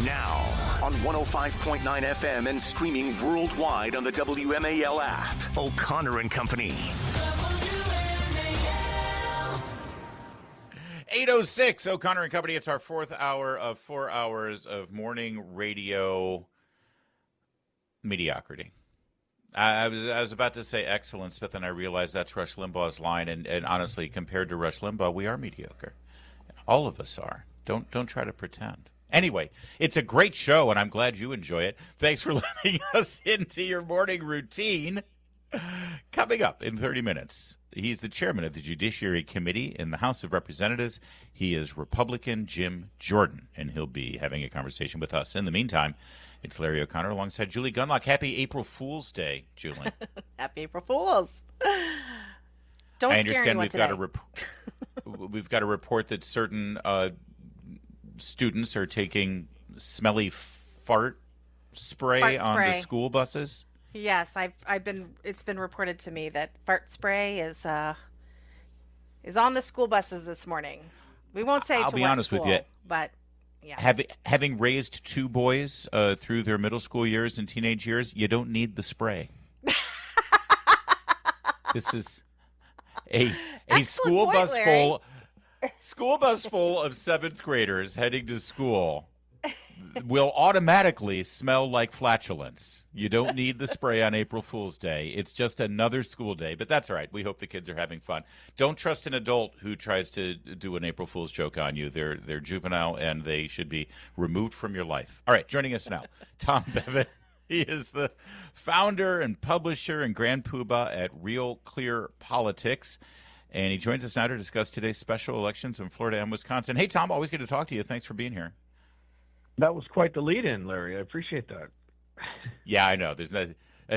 Now, on 105.9 FM and streaming worldwide on the WMAL app. O'Connor and Company. 8:06, O'Connor and Company. It's our fourth hour of 4 hours of morning radio mediocrity. I was about to say excellence, but then I realized that's Rush Limbaugh's line, and honestly, compared to Rush Limbaugh, we are mediocre. All of us are. Don't try to pretend. Anyway, it's a great show, and I'm glad you enjoy it. Thanks for letting us into your morning routine. Coming up in 30 minutes, he's the chairman of the Judiciary Committee in the House of Representatives. He is Republican Jim Jordan, and he'll be having a conversation with us. In the meantime, it's Larry O'Connor alongside Julie Gunlock. Happy April Fool's Day, Julie. Happy April Fools. Don't I scare understand anyone we've today. we've got a report that certain students are taking smelly fart spray on the school buses. Yes, it's been reported to me that fart spray is on the school buses this morning. We won't say I'll to be what honest school, with you. but yeah. Having raised two boys through their middle school years and teenage years, you don't need the spray. This is a school point, bus full of seventh graders heading to school will automatically smell like flatulence. You don't need the spray on April Fool's Day. It's just another school day, but that's all right. We hope the kids are having fun. Don't trust an adult who tries to do an April Fool's joke on you. They're juvenile, and they should be removed from your life. All right, joining us now, Tom Bevan. He is the founder and publisher and grand poobah at Real Clear Politics, and he joins us now to discuss today's special elections in Florida and Wisconsin. Hey, Tom, always good to talk to you. Thanks for being here. That was quite the lead-in, Larry. I appreciate that. Yeah, I know. There's no,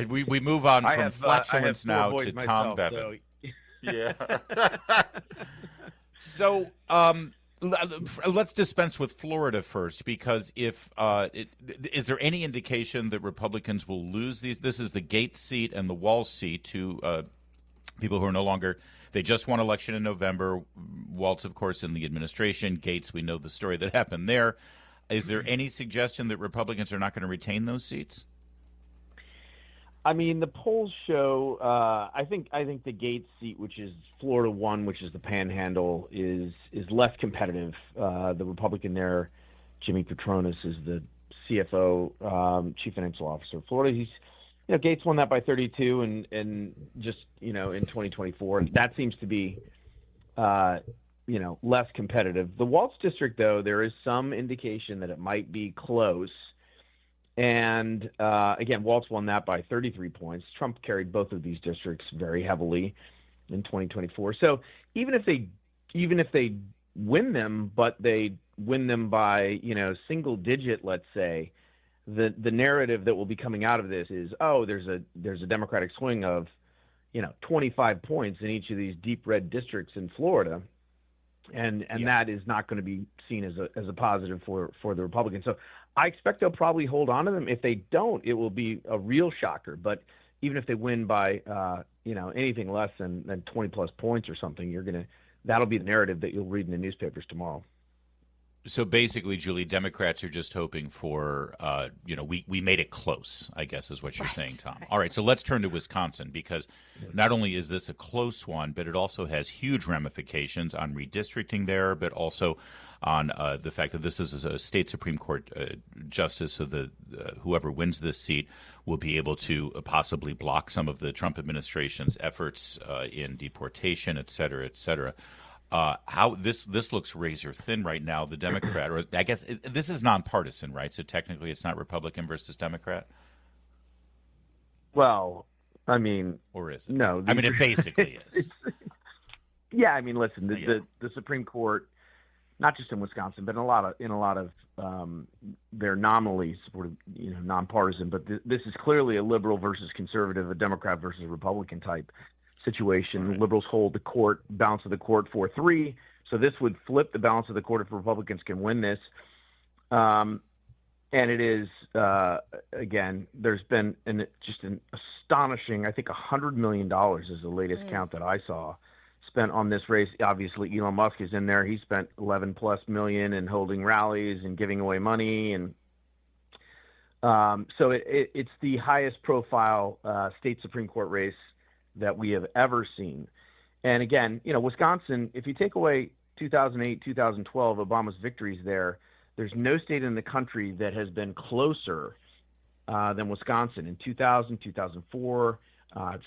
we move on from flatulence now to Tom Bevan. So. Yeah. So let's dispense with Florida first, because is there any indication that Republicans will lose these? This is the Gates seat and the Walz seat to people who are no longer. They just won election in November. Walz, of course, in the administration. Gates, we know the story that happened there. Is there any suggestion that Republicans are not going to retain those seats? I mean, the polls show. I think the Gates seat, which is Florida 1, which is the Panhandle, is less competitive. The Republican there, Jimmy Petronas, is the CFO, Chief Financial Officer of Florida. Gates won that by 32, and just in 2024, and that seems to be less competitive. The Walz district, though, there is some indication that it might be close. And again, Walz won that by 33 points. Trump carried both of these districts very heavily in 2024. So even if they win them, but they win them by single digit, let's say, the narrative that will be coming out of this is, there's a Democratic swing of 25 points in each of these deep red districts in Florida. And that is not going to be seen as a positive for the Republicans. So I expect they'll probably hold on to them. If they don't, it will be a real shocker. But even if they win by anything less than 20 plus points or something, that'll be the narrative that you'll read in the newspapers tomorrow. So basically, Julie, Democrats are just hoping for, we made it close, I guess is what you're saying, Tom. Right. All right, so let's turn to Wisconsin, because not only is this a close one, but it also has huge ramifications on redistricting there, but also on the fact that this is a state Supreme Court justice, so whoever wins this seat will be able to possibly block some of the Trump administration's efforts in deportation, et cetera, et cetera. How this looks razor thin right now. The Democrat, or I guess this is nonpartisan, right? So technically, it's not Republican versus Democrat. Well, I mean, or is it? No, I mean it basically is. Yeah, I mean, listen, the Supreme Court, not just in Wisconsin, but in a lot of they're nominally supported, nonpartisan. But this is clearly a liberal versus conservative, a Democrat versus Republican type situation. Right. Liberals hold the balance of the court 4-3. So this would flip the balance of the court if Republicans can win this. And it is, again, there's been just an astonishing, I think $100 million is the latest count that I saw, spent on this race. Obviously, Elon Musk is in there. He spent 11 plus million in holding rallies and giving away money. And So it's the highest profile state Supreme Court race that we have ever seen. And again, Wisconsin, if you take away 2008, 2012, Obama's victories there's no state in the country that has been closer than Wisconsin in 2000, 2004,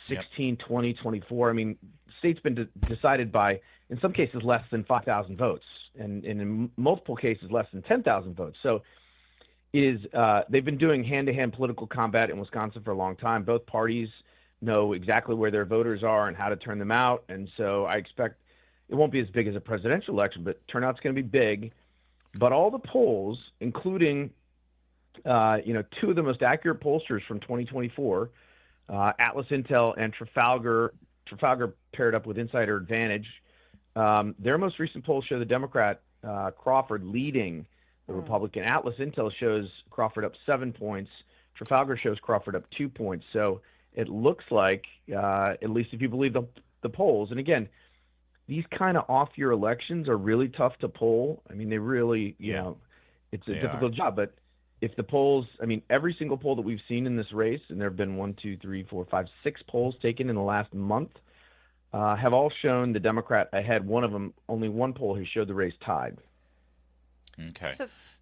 16, 20, 24. I mean, state's been decided by, in some cases, less than 5,000 votes, and in multiple cases, less than 10,000 votes. So they've been doing hand-to-hand political combat in Wisconsin for a long time. Both parties know exactly where their voters are and how to turn them out. And so I expect it won't be as big as a presidential election, but turnout's going to be big. But all the polls, including, two of the most accurate pollsters from 2024, Atlas Intel and Trafalgar paired up with Insider Advantage. Their most recent polls show the Democrat Crawford leading the Republican. Atlas Intel shows Crawford up 7 points. Trafalgar shows Crawford up 2 points. So it looks like, at least if you believe the polls, and again, these kind of off-year elections are really tough to poll. I mean, they really, it's a difficult job. But if the polls, every single poll that we've seen in this race, and there have been 1, 2, 3, 4, 5, 6 polls taken in the last month, have all shown the Democrat ahead. One of them, only one poll has showed the race tied. Okay.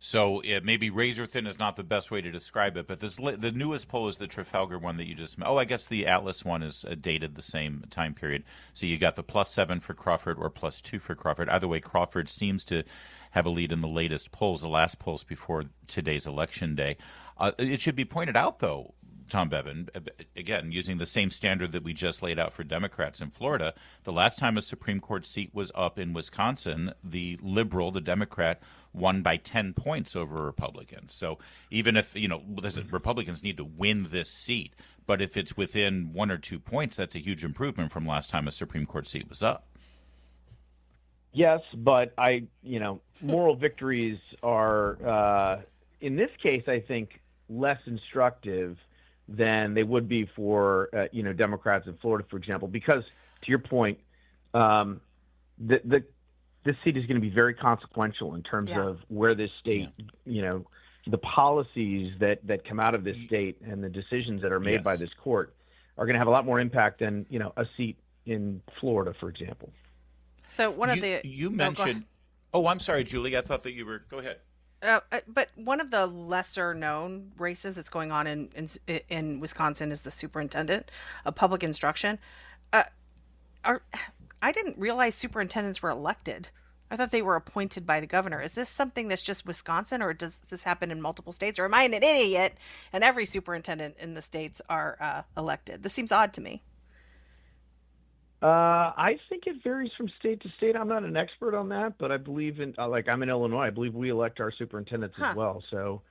So maybe razor thin is not the best way to describe it, but the newest poll is the Trafalgar one that you just – I guess the Atlas one is dated the same time period. So you got the +7 for Crawford or +2 for Crawford. Either way, Crawford seems to have a lead in the latest polls, the last polls before today's election day. It should be pointed out, though, Tom Bevan, again, using the same standard that we just laid out for Democrats in Florida, the last time a Supreme Court seat was up in Wisconsin, the Democrat, won by 10 points over Republicans. So even if, Republicans need to win this seat, but if it's within 1 or 2 points, that's a huge improvement from last time a Supreme Court seat was up. Yes, but moral victories are, in this case, I think, less instructive than they would be for, Democrats in Florida, for example, because to your point, this seat is going to be very consequential in terms of where this state, the policies that come out of this state and the decisions that are made by this court are going to have a lot more impact than, a seat in Florida, for example. So you mentioned, I'm sorry, Julie, I thought that you were, go ahead. But one of the lesser known races that's going on in Wisconsin is the superintendent of public instruction. I didn't realize superintendents were elected. I thought they were appointed by the governor. Is this something that's just Wisconsin, or does this happen in multiple states? Or am I an idiot and every superintendent in the states are elected? This seems odd to me. I think it varies from state to state. I'm not an expert on that, but I believe in, I'm in Illinois. I believe we elect our superintendents as well. So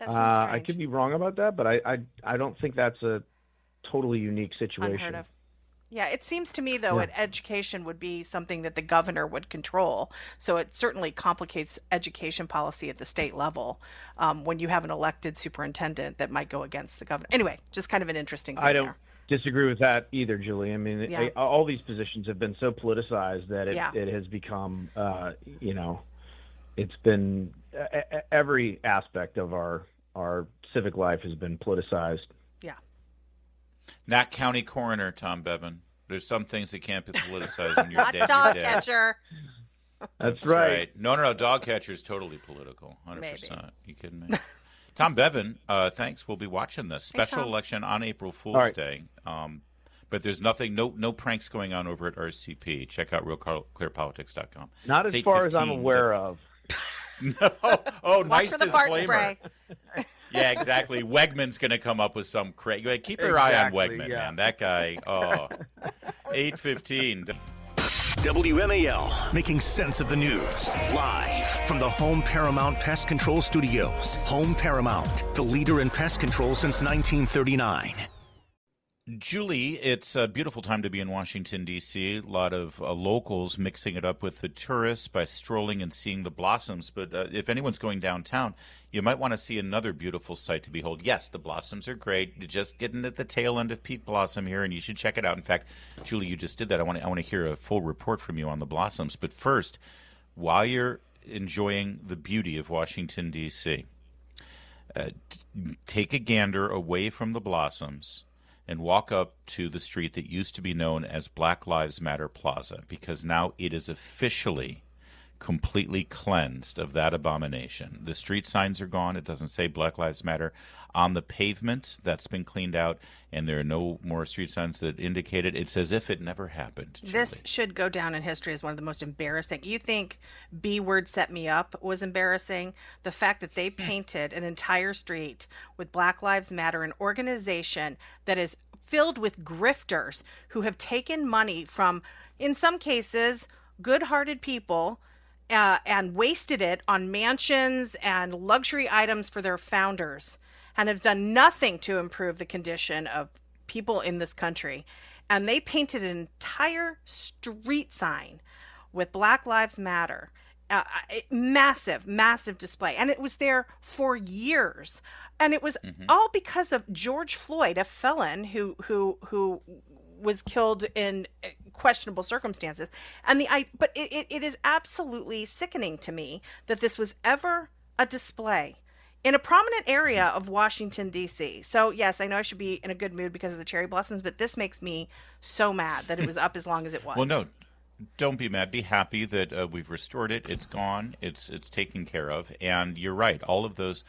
I could be wrong about that, but I don't think that's a totally unique situation. Unheard of. Yeah, it seems to me, though, that education would be something that the governor would control. So it certainly complicates education policy at the state level when you have an elected superintendent that might go against the governor. Anyway, just kind of an interesting thing there. Disagree with that either, Julie. I mean, all these positions have been so politicized that it has become, it's been every aspect of our civic life has been politicized. Yeah. Not county coroner, Tom Bevan. There's some things that can't be politicized when you're dead. Dog catcher. That's right. No. Dog catcher is totally political. 100%. Maybe. You kidding me? Tom Bevan, thanks. We'll be watching this special election on April Fool's Day. But there's no pranks going on over at RCP. Check out realclearpolitics.com. Not as far as I'm aware of. No. Oh, nice disclaimer. Yeah, exactly. Wegman's going to come up with some crazy. Keep your eye on Wegman, man. That guy. 8:15. WMAL, making sense of the news. Live from the Home Paramount Pest Control Studios. Home Paramount, the leader in pest control since 1939. Julie, it's a beautiful time to be in Washington, D.C. A lot of locals mixing it up with the tourists by strolling and seeing the blossoms. But if anyone's going downtown, you might want to see another beautiful sight to behold. Yes, the blossoms are great. You're just getting at the tail end of peak blossom here, and you should check it out. In fact, Julie, you just did that. I want to hear a full report from you on the blossoms. But first, while you're enjoying the beauty of Washington, D.C., take a gander away from the Blossoms and walk up to the street that used to be known as Black Lives Matter Plaza, because now it is officially completely cleansed of that abomination. The street signs are gone. It doesn't say Black Lives Matter on the pavement. That's been cleaned out, and there are no more street signs that indicate it. It's as if it never happened. Julie. This should go down in history as one of the most embarrassing. You think B Word Set Me Up was embarrassing? The fact that they painted an entire street with Black Lives Matter, an organization that is filled with grifters who have taken money from, in some cases, good-hearted people, and wasted it on mansions and luxury items for their founders, and have done nothing to improve the condition of people in this country. And they painted an entire street sign with Black Lives Matter. Massive, massive display. And it was there for years. And it was all because of George Floyd, a felon who was killed in questionable circumstances. And but it is absolutely sickening to me that this was ever a display in a prominent area of Washington, D.C. So, yes, I know I should be in a good mood because of the cherry blossoms, but this makes me so mad that it was up as long as it was. Well, no, don't be mad. Be happy that we've restored it. It's gone. It's taken care of. And you're right. All of those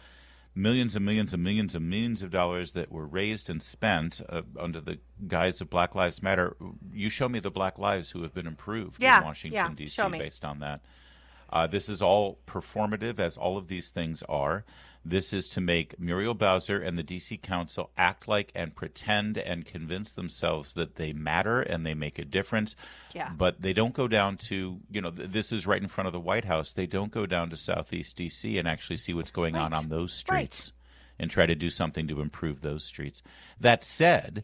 millions and millions and millions and millions of dollars that were raised and spent under the guise of Black Lives Matter. You show me the Black lives who have been improved in Washington, D.C. based on that. This is all performative, as all of these things are. This is to make Muriel Bowser and the D.C. Council act like and pretend and convince themselves that they matter and they make a difference. Yeah. But they don't go down to, this is right in front of the White House. They don't go down to Southeast D.C. and actually see what's going on those streets and try to do something to improve those streets. That said,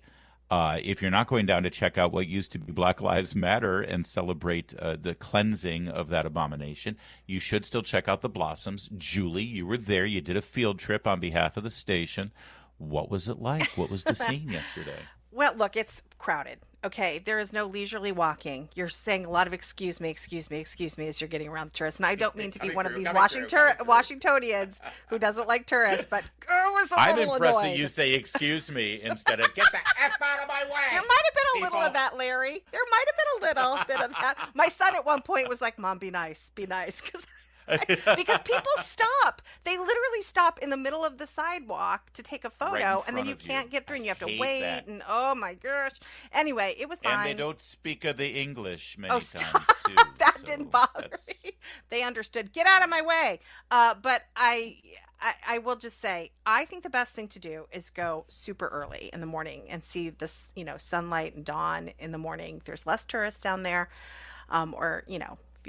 if you're not going down to check out what used to be Black Lives Matter and celebrate the cleansing of that abomination, you should still check out the Blossoms. Julie, you were there. You did a field trip on behalf of the station. What was it like? What was the scene yesterday? Well, look, it's crowded. Okay, there is no leisurely walking. You're saying a lot of excuse me as you're getting around the tourists. And I don't mean to be one of these Washingtonians who doesn't like tourists, but it was a little I'm impressed annoyed. that you say excuse me instead of get the F out of my way. There might have been a little of that, Larry. There might have been a little bit of that. My son at one point was like, Mom, be nice, because people stop. They literally stop in the middle of the sidewalk to take a photo, and then you can't get through, and you have to wait. That. And oh my gosh! Anyway, it was fine. And they don't speak of the English many times too. That didn't bother me. They understood. Get out of my way. But I will just say, I think the best thing to do is go super early in the morning and see this, sunlight and dawn in the morning. There's less tourists down there, or you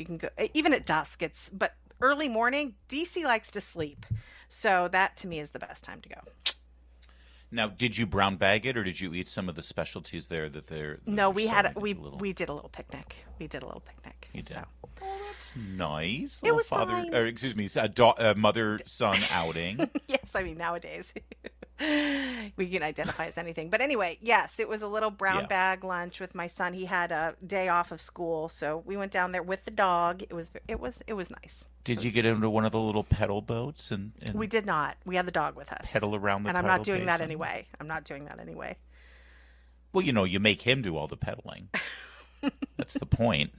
can go even at dusk. But early morning, DC likes to sleep. So that to me is the best time to go. Now, did you brown bag it, or did you eat some of the specialties there that they're? No, we did a little picnic. You did. So. Oh, that's nice. It was fine. Mother-son outing. Yes, I mean nowadays we can identify as anything. But anyway, yes, it was a little brown bag lunch with my son. He had a day off of school, so we went down there with the dog. It was nice. Did you get into one of the little pedal boats? And we did not. We had the dog with us. Pedal around the. And I'm not doing that anyway. Well, you make him do all the pedaling. That's the point.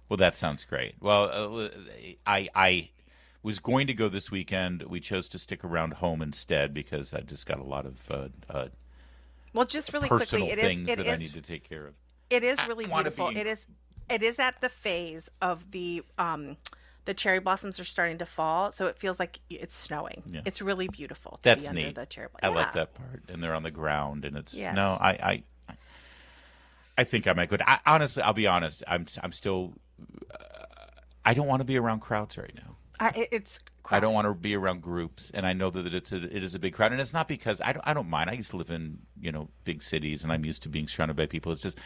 Well, that sounds great. Well, I was going to go this weekend. We chose to stick around home instead because I've just got a lot of just really personal quickly, things that I need to take care of. It is really beautiful. It is at the phase of the cherry blossoms are starting to fall, so it feels like it's snowing. Yeah. It's really beautiful to be under the cherry blossoms. I like that part, and they're on the ground, and it's no, I think I might go. Honestly, I'll be honest. I'm still. I don't want to be around crowds right now. It's crowd. I don't want to be around groups, and I know that it is a big crowd, and it's not because I don't mind. I used to live in big cities, and I'm used to being surrounded by people. It's just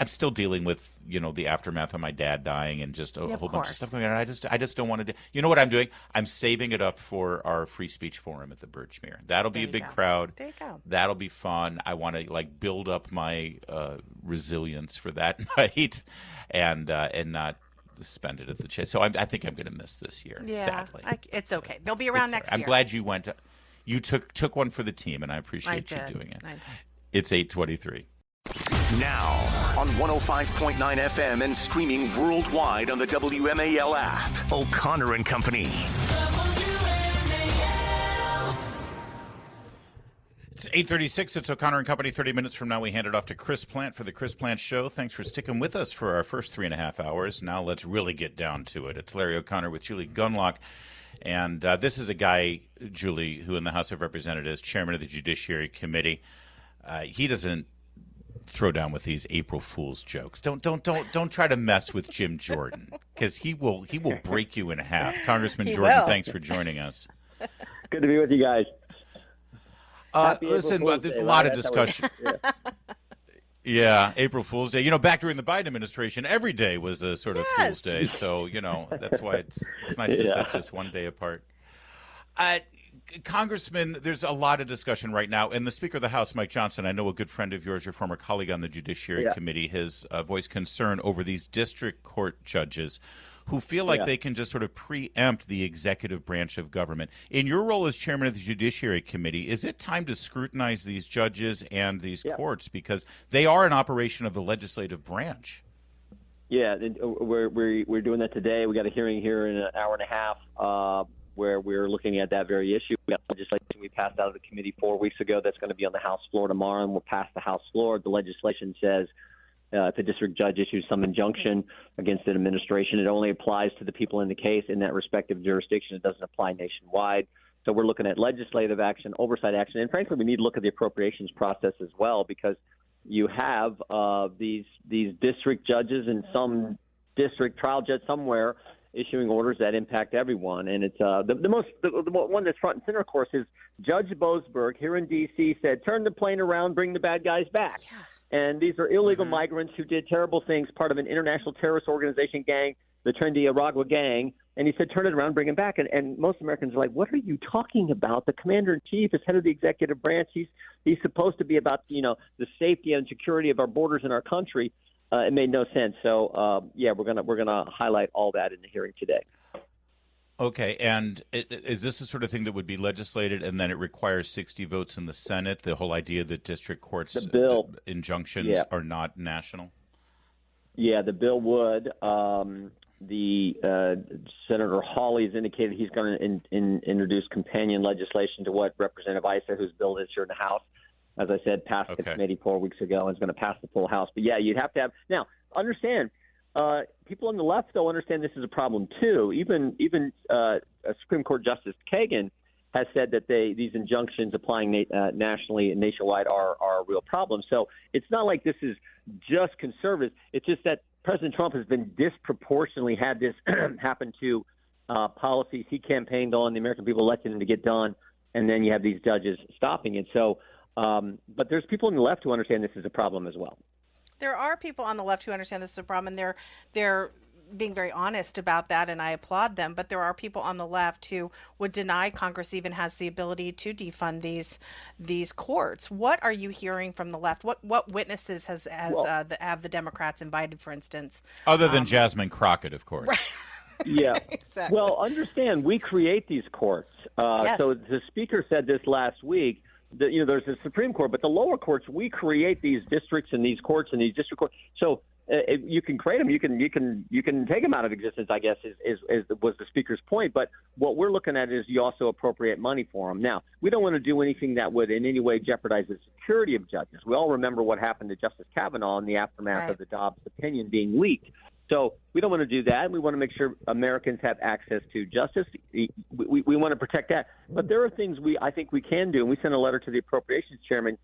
I'm still dealing with the aftermath of my dad dying and just a whole bunch of stuff going on. I just don't want to do. You know what I'm doing? I'm saving it up for our free speech forum at the Birchmere. That'll be a big crowd. There you go. That'll be fun. I want to build up my resilience for that night, and not spend it at the Chase. So I think I'm going to miss this year, sadly. It's okay. They'll be around next year. I'm glad you went. You took one for the team, and I appreciate you doing it. It's 8:23. Now on 105.9 FM and streaming worldwide on the WMAL app. O'Connor and Company. It's 8:36. It's O'Connor and Company. 30 minutes from now, we hand it off to Chris Plant for the Chris Plant Show. Thanks for sticking with us for our first 3.5 hours. Now let's really get down to it. It's Larry O'Connor with Julie Gunlock. And this is a guy, Julie, who in the House of Representatives, chairman of the Judiciary Committee. He doesn't throw down with these April Fool's jokes. Don't try to mess with Jim Jordan, because he will break you in half. Congressman Jordan, thanks for joining us. Good to be with you guys. Listen, a lot of discussion. Yeah, April Fool's Day. You know, back during the Biden administration, every day was a sort of Fool's Day. So, you know, that's why it's nice to set just one day apart. Congressman, there's a lot of discussion right now. And the Speaker of the House, Mike Johnson, I know a good friend of yours, your former colleague on the Judiciary Committee, has voiced concern over these district court judges who feel like they can just sort of preempt the executive branch of government. In your role as chairman of the Judiciary Committee, is it time to scrutinize these judges and these courts, because they are an operation of the legislative branch? Yeah, we're doing that today. We got a hearing here in an hour and a half where we're looking at that very issue. We got legislation we passed out of the committee 4 weeks ago that's going to be on the House floor tomorrow, and we'll pass the House floor. The legislation says if a district judge issues some injunction against an administration, it only applies to the people in the case in that respective jurisdiction. It doesn't apply nationwide. So we're looking at legislative action, oversight action, and frankly, we need to look at the appropriations process as well, because you have these district judges and some district trial judge somewhere issuing orders that impact everyone. And it's the one that's front and center, of course, is Judge Boasberg here in D.C. said, turn the plane around, bring the bad guys back. Yeah. And these are illegal migrants who did terrible things, part of an international terrorist organization gang, the Trendy Aragua gang. And he said, turn it around, bring him back. And most Americans are like, what are you talking about? The commander-in-chief is head of the executive branch. He's supposed to be about, the safety and security of our borders in our country. It made no sense. So, we're gonna highlight all that in the hearing today. Okay, and is this the sort of thing that would be legislated and then it requires 60 votes in the Senate, the whole idea that district courts injunctions are not national? Yeah, the bill would. Senator Hawley has indicated he's going to introduce companion legislation to what Representative Issa, whose bill is here in the House, as I said, passed the committee 4 weeks ago and is going to pass the full House. But, you'd have to have – now, understand – people on the left, though, understand this is a problem too. Even Supreme Court Justice Kagan has said that these injunctions applying nationally and nationwide are a real problem. So it's not like this is just conservatives. It's just that President Trump has been disproportionately had this happen to policies he campaigned on, the American people elected him to get done, and then you have these judges stopping it. So, but there's people on the left who understand this is a problem as well. There are people on the left who understand this is a problem, and they're being very honest about that, and I applaud them. But there are people on the left who would deny Congress even has the ability to defund these courts. What are you hearing from the left? What witnesses have the Democrats invited, for instance? Other than Jasmine Crockett, of course. Right. Yeah. Exactly. Well, understand, we create these courts. So the Speaker said this last week. There's the Supreme Court, but the lower courts, we create these districts and these courts and these district courts. So you can create them, you can take them out of existence, I guess, was the Speaker's point. But what we're looking at is you also appropriate money for them. Now, we don't want to do anything that would in any way jeopardize the security of judges. We all remember what happened to Justice Kavanaugh in the aftermath of the Dobbs opinion being leaked. So we don't want to do that. We want to make sure Americans have access to justice. We want to protect that. But there are things I think we can do. And we sent a letter to the Appropriations Chairman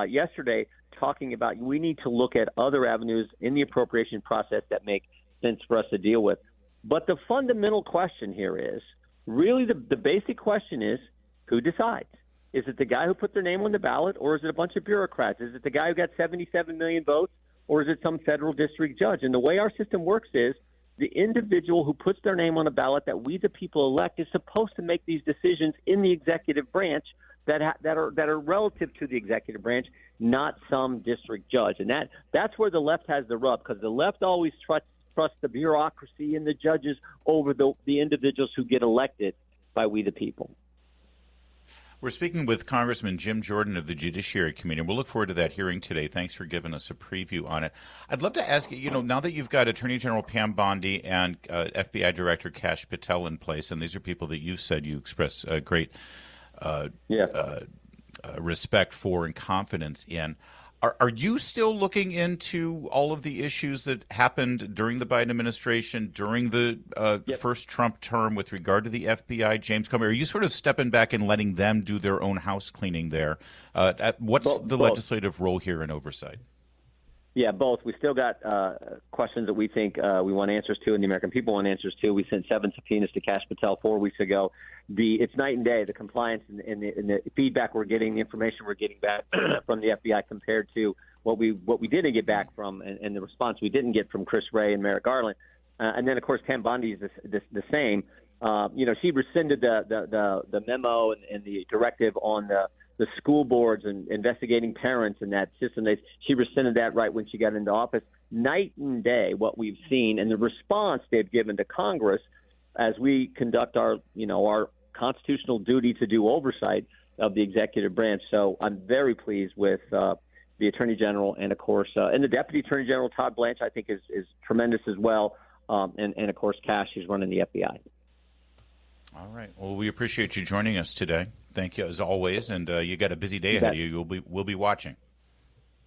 yesterday talking about we need to look at other avenues in the appropriation process that make sense for us to deal with. But the fundamental question here is, really the basic question is, who decides? Is it the guy who put their name on the ballot, or is it a bunch of bureaucrats? Is it the guy who got 77 million votes? Or is it some federal district judge? And the way our system works is the individual who puts their name on a ballot that we, the people, elect is supposed to make these decisions in the executive branch that are relative to the executive branch, not some district judge. And that's where the left has the rub, because the left always trusts trust the bureaucracy and the judges over the individuals who get elected by we the people. We're speaking with Congressman Jim Jordan of the Judiciary Committee, and we'll look forward to that hearing today. Thanks for giving us a preview on it. I'd love to ask you, now that you've got Attorney General Pam Bondi and FBI Director Kash Patel in place, and these are people that you said you express great respect for and confidence in, are you still looking into all of the issues that happened during the Biden administration, during the first Trump term with regard to the FBI, James Comey? Are you sort of stepping back and letting them do their own house cleaning there? What's the legislative role here in oversight? Yeah, both. We still got questions that we think we want answers to and the American people want answers to. We sent 7 subpoenas to Kash Patel 4 weeks ago. It's night and day, the compliance and the feedback we're getting, the information we're getting back from the FBI compared to what we didn't get back from and the response we didn't get from Chris Wray and Merrick Garland. And then, of course, Pam Bondi is the same. She rescinded the memo and the directive on the school boards and investigating parents and that system. She rescinded that right when she got into office. Night and day, what we've seen and the response they've given to Congress as we conduct our constitutional duty to do oversight of the executive branch. So I'm very pleased with the Attorney General and, of course, and the Deputy Attorney General, Todd Blanche, I think is tremendous as well. And, of course, Kash, who's running the FBI. All right. Well, we appreciate you joining us today. Thank you, as always. And you got a busy day ahead of you. We'll be watching.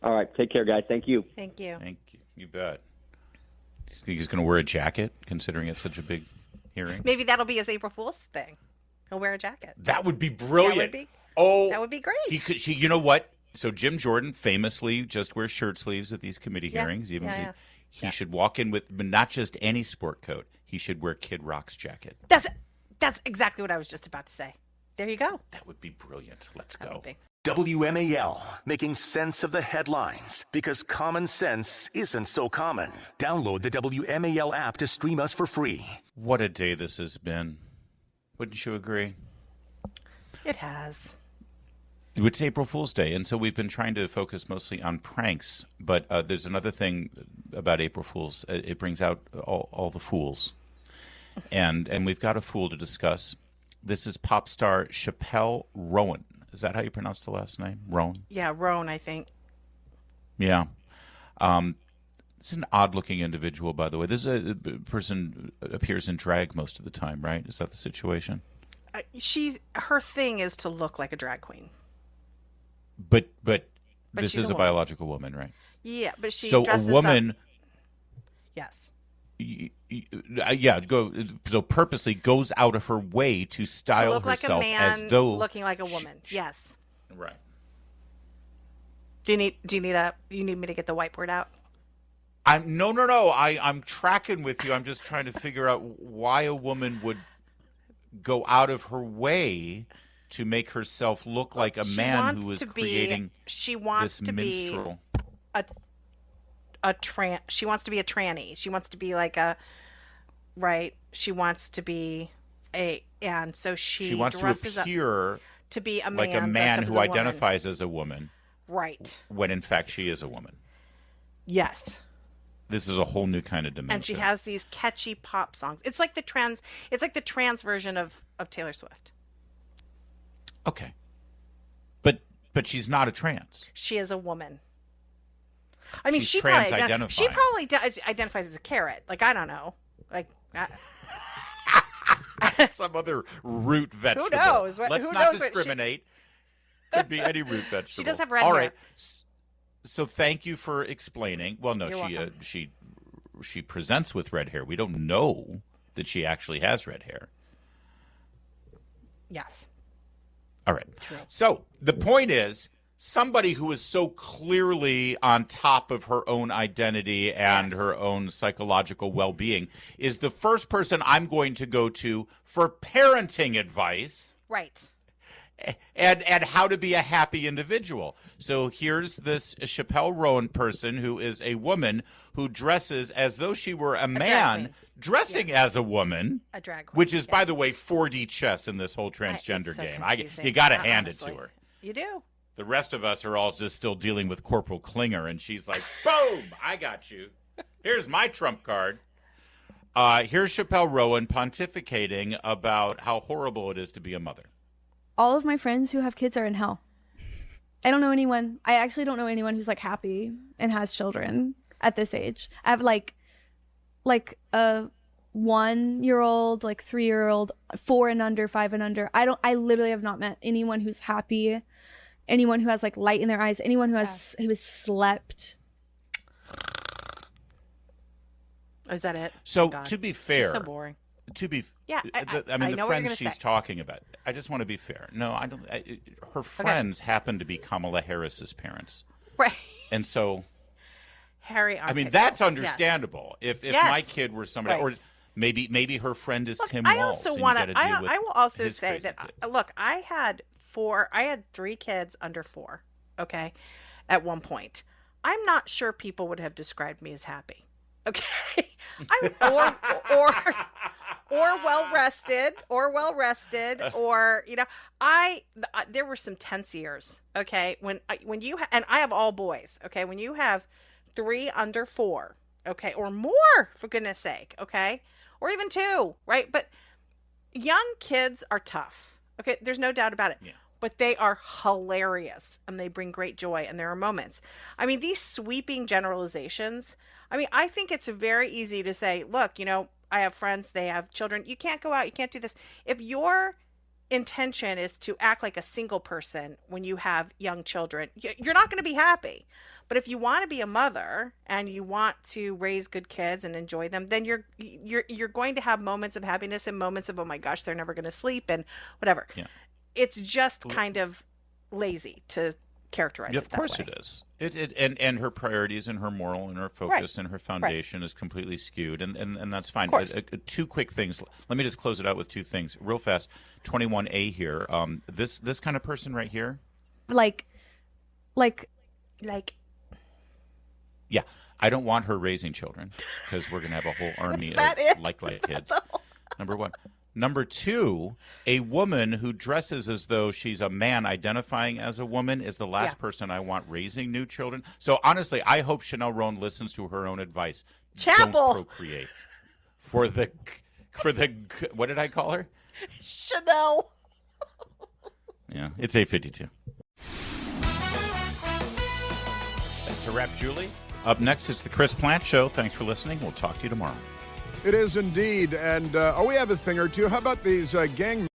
All right. Take care, guys. Thank you. Thank you. Thank you. You bet. Do you think he's going to wear a jacket, considering it's such a big hearing? Maybe that'll be his April Fool's thing. He'll wear a jacket. That would be brilliant. That would be great. You know what? So Jim Jordan famously just wears shirt sleeves at these committee hearings. He should walk in with not just any sport coat. He should wear Kid Rock's jacket. That's exactly what I was just about to say. There you go. That would be brilliant. Let's go. WMAL, making sense of the headlines, because common sense isn't so common. Download the WMAL app to stream us for free. What a day this has been. Wouldn't you agree? It has. It's April Fool's Day, and so we've been trying to focus mostly on pranks, but there's another thing about April Fool's. It brings out all the fools, and we've got a fool to discuss. This is pop star Chappell Roan. Is that how you pronounce the last name? Roan? Yeah, Roan, I think. Yeah. It's an odd-looking individual, by the way. This is a person appears in drag most of the time, right? Is that the situation? Her thing is to look like a drag queen. But this is a biological woman, right? Yeah, but she dresses a woman. Up. Yes. So purposely goes out of her way to style herself like a man, as though looking like a woman. Yes. Right. Do you need me to get the whiteboard out? No. I'm tracking with you. I'm just trying to figure out why a woman would go out of her way to make herself look like a man who is creating this minstrel. She wants to be a tranny. She wants to be like a She wants to be and so she wants to appear to be a man, like a man who identifies as a woman. Right. When in fact she is a woman. Yes. This is a whole new kind of dimension. And she has these catchy pop songs. It's like the trans version of Taylor Swift. Okay. But she's not a trans. She is a woman. I mean, she probably identifies as a carrot. Like, I don't know. Like some other root vegetable. Who knows? Let's not discriminate. Could be any root vegetable. She does have red hair. All right. So thank you for explaining. Well, no, she presents with red hair. We don't know that she actually has red hair. Yes. All right. True. So the point is, somebody who is so clearly on top of her own identity and her own psychological well-being is the first person I'm going to go to for parenting advice. Right. And how to be a happy individual. So here's this Chappell Roan person who is a woman who dresses as though she were a man dressing as a woman. A drag queen. Which is, by the way, 4D chess in this whole transgender game. You got to hand it to her. You do. The rest of us are all just still dealing with Corporal Klinger, and she's like, boom, I got you. Here's my trump card. Here's Chappell Roan pontificating about how horrible it is to be a mother. All of my friends who have kids are in hell. I don't know anyone. I actually don't know anyone who's like happy and has children at this age. I have like a 1-year-old, like 3-year-old, 4 and under, 5 and under. I literally have not met anyone who's happy, anyone who has like light in their eyes, anyone who has slept. Is that it? So Oh, to be fair, so boring. Yeah, I mean, the friends she's talking about. I just want to be fair. No, I don't. Her friends happen to be Kamala Harris's parents, right? And so, Harry. I mean, that's understandable. Yes. If my kid were somebody, or maybe her friend is Tim Walz. I also want to. I will also say that. Look, I had 3 kids under 4. Okay, at one point, I'm not sure people would have described me as happy. Okay, or well rested, or there were some tense years. Okay, when you and I have all boys. Okay, when you have 3 under 4, okay, or more, for goodness sake, okay, or even 2, right? But young kids are tough. Okay, there's no doubt about it. Yeah. But they are hilarious and they bring great joy, and there are moments. I mean, these sweeping generalizations. I mean, I think it's very easy to say, look, I have friends, they have children. You can't go out, you can't do this. If your intention is to act like a single person when you have young children, you're not going to be happy. But if you want to be a mother and you want to raise good kids and enjoy them, then you're going to have moments of happiness and moments of, oh my gosh, they're never going to sleep and whatever. Yeah. It's just kind of lazy to characterize it that way. Of course it is. And her priorities and her moral and her focus and her foundation is completely skewed, and that's fine. 2 quick things. Let me just close it out with 2 things real fast. 21A here. This kind of person right here. Like. Yeah, I don't want her raising children because we're gonna have a whole army of like kids. Number 1. Number 2, a woman who dresses as though she's a man identifying as a woman is the last person I want raising new children. So honestly, I hope Chanel Roan listens to her own advice. Chappell. Don't procreate. For the what did I call her? Chanel. Yeah, it's 8:52. That's a wrap, Julie. Up next, it's the Chris Plant Show. Thanks for listening. We'll talk to you tomorrow. It is indeed. And we have a thing or two. How about these gang